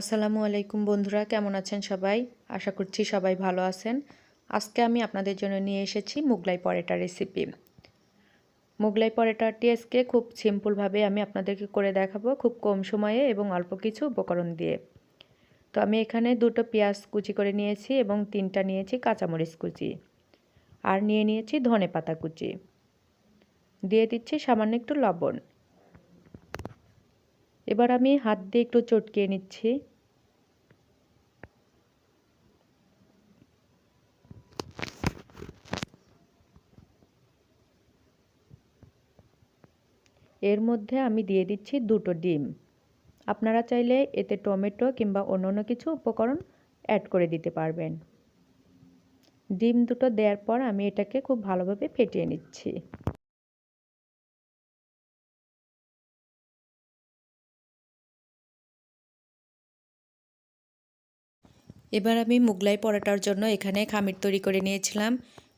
আসসালামু আলাইকুম বন্ধুরা, কেমন আছেন সবাই? আশা করছি সবাই ভালো আছেন। আজকে আমি আপনাদের জন্য নিয়ে এসেছি মুগলাই পরোটা রেসিপি। মুগলাই পরোটাটি আজকে খুব সিম্পলভাবে আমি আপনাদেরকে করে দেখাবো, খুব কম সময়ে এবং অল্প কিছু উপকরণ দিয়ে। তো আমি এখানে 2টো পেঁয়াজ কুচি করে নিয়েছি এবং 3টা নিয়েছি কাঁচামরিচ কুচি, আর নিয়ে নিয়েছি ধনেপাতা কুচি। দিয়ে দিচ্ছি সামান্য একটু লবণ। এবার আমি হাত দিয়ে একটু চটকিয়ে নিচ্ছি। এর মধ্যে আমি দিয়ে দিচ্ছি 2টো ডিম। আপনারা চাইলে এতে টমেটো কিংবা অন্য কিছু উপকরণ অ্যাড করে দিতে পারবেন। ডিম 2টো দেওয়ার পর আমি এটাকে খুব ভালোভাবে ফেটিয়ে নিচ্ছি। এবার আমি মুগলাই পরোটার জন্য এখানে খামির তৈরি করে নিয়েছিলাম।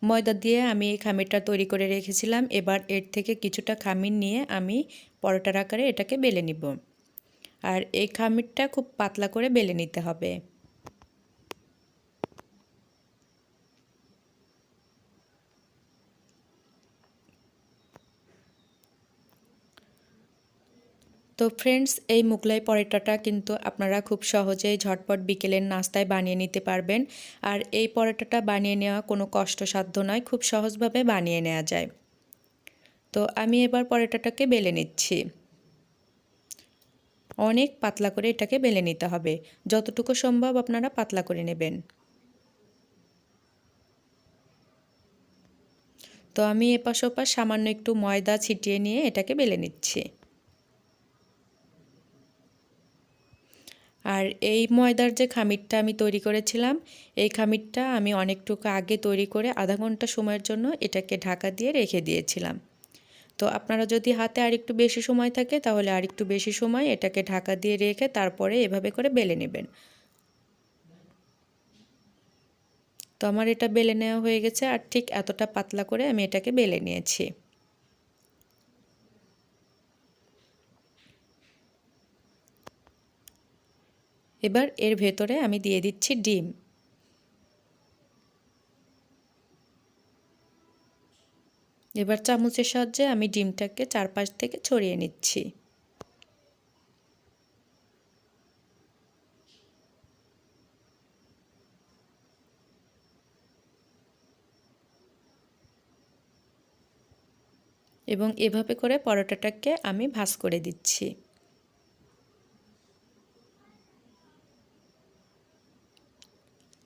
ময়দা দিয়ে আমি এই খামিরটা তৈরি করে রেখেছিলাম। এবার এর থেকে কিছুটা খামির নিয়ে আমি পরোটার আকারে এটাকে বেলে নিব। আর এই খামিরটা খুব পাতলা করে বেলে নিতে হবে। তো ফ্রেন্ডস, এই মুগলাই পরোটাটা কিন্তু আপনারা খুব সহজেই ঝটপট বিকেলের নাস্তায় বানিয়ে নিতে পারবেন। আর এই পরোটাটা বানিয়ে নেওয়া কোনো কষ্টসাধ্য নয়, খুব সহজভাবে বানিয়ে নেওয়া যায়। তো আমি এবার পরোটাটাকে বেলে নিচ্ছি। অনেক পাতলা করে এটাকে বেলে নিতে হবে, যতটুকু সম্ভব আপনারা পাতলা করে নেবেন। তো আমি এপাশ ওপাশ সামান্য একটু ময়দা ছিটিয়ে নিয়ে এটাকে বেলে নিচ্ছি। আর এই ময়দার যে খামিরটা আমি তৈরি করেছিলাম, এই খামিরটা আমি অনেকটুকু আগে তৈরি করে আধা ঘন্টা সময়ের জন্য এটাকে ঢাকা দিয়ে রেখে দিয়েছিলাম। তো আপনারা যদি হাতে আরেকটু বেশি সময় থাকে তাহলে আরেকটু বেশি সময় এটাকে ঢাকা দিয়ে রেখে তারপরে এভাবে করে বেলে নেবেন। তো আমার এটা বেলে নেওয়া হয়ে গেছে, আর ঠিক এতটা পাতলা করে আমি এটাকে বেলে নিয়েছি। এবার এর ভেতরে আমি দিয়ে দিচ্ছি ডিম। এবার চামচের সাহায্যে আমি ডিমটাকে চারপাশ থেকে ছড়িয়ে নিচ্ছি। এবং এভাবে করে পরোটাটাকে আমি ভাঁজ করে দিচ্ছি।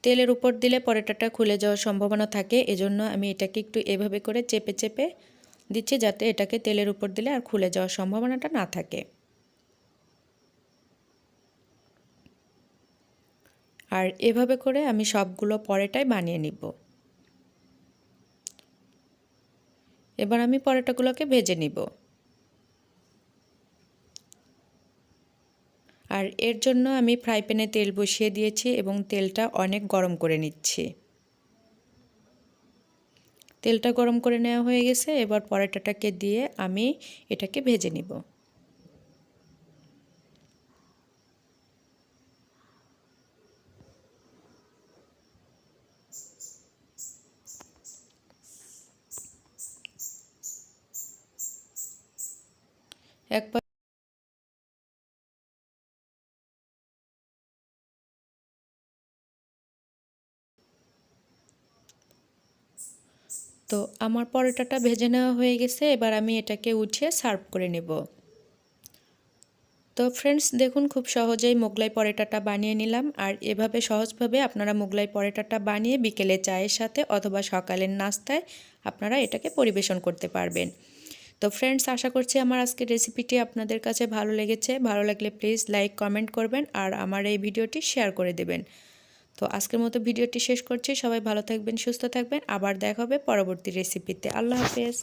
তেলের উপর দিলে পরোটাটা খুলে যাওয়ার সম্ভাবনা থাকে, এজন্য আমি এটাকে একটু এভাবে করে চেপে চেপে দিচ্ছি, যাতে এটাকে তেলের উপর দিলে আর খুলে যাওয়ার সম্ভাবনাটা না থাকে। আর এভাবে করে আমি সবগুলো পরোটাই বানিয়ে নিব। এবার আমি পরোটাগুলোকে ভেজে নিব। আর এর জন্য আমি ফ্রাই প্যানে তেল বসিয়ে দিয়েছি এবং তেলটা অনেক গরম করে নিচ্ছি। তেলটা গরম করে নেওয়া হয়ে গেছে, এবার পরোটাটাকে দিয়ে আমি এটাকে ভেজে নিব। একবার তো আমার পরোটাটা ভেজে নেওয়া হয়ে গেছে, এবার আমি এটাকে উঠিয়ে সার্ভ করে নেব। তো ফ্রেন্ডস, দেখুন খুব সহজেই মোগলাই পরোটাটা বানিয়ে নিলাম। আর এভাবে সহজভাবে আপনারা মোগলাই পরোটাটা বানিয়ে বিকেলে চায়ের সাথে অথবা সকালের নাস্তায় আপনারা এটাকে পরিবেশন করতে পারবেন। তো ফ্রেন্ডস, আশা করছি আমার আজকের রেসিপিটি আপনাদের কাছে ভালো লেগেছে। ভালো লাগলে প্লিজ লাইক কমেন্ট করবেন আর আমার এই ভিডিওটি শেয়ার করে দেবেন। তো আজকের মতো ভিডিওটি শেষ করছি। সবাই ভালো থাকবেন, সুস্থ থাকবেন। আবার দেখা হবে পরবর্তী রেসিপিতে। আল্লাহ হাফেজ।